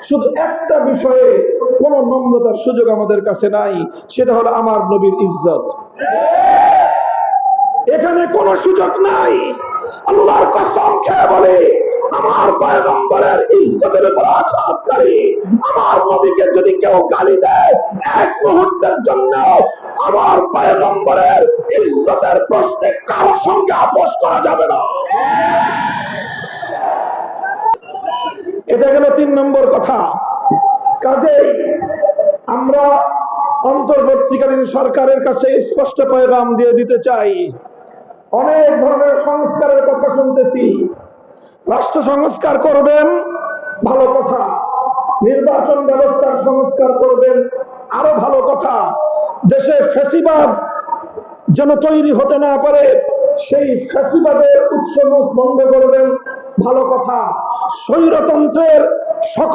শুধু একটা বিষয়ে কোন নম্রতার সুযোগ আমাদের কাছে নাই, সেটা হলো আমার নবীর ইজ্জত। এখানে কোনো সুযোগ নাই। আল্লাহর কসম খেয়ে বলে, আমার পয়গম্বরের ইজ্জতের উপর আঘাতকারী আমার নবীকে যদি কেউ গালি দেয়, এক মুহূর্তের জন্য আমার পয়গম্বরের ইজ্জতের প্রশ্নে কারো সঙ্গে আপোষ করা যাবে না। এটা গেল 3 নম্বর কথা। কাজেই আমরা অন্তর্বর্তীকালীন সরকারের কাছে স্পষ্ট পয়গাম দিয়ে দিতে চাই, অনেক ধরনের সংস্কারের কথা শুনতেছি। রাষ্ট্র সংস্কার করবেন, ভালো কথা। নির্বাচন ব্যবস্থার সংস্কার করবেন, আরো ভালো কথা। দেশে ফ্যাসিবাদ যেন তৈরি হতে না পারে, সেই ফ্যাসিবাদের উৎসমুখ বন্ধ করবেন, ভালো কথা। স্বৈরতন্ত্রের সকল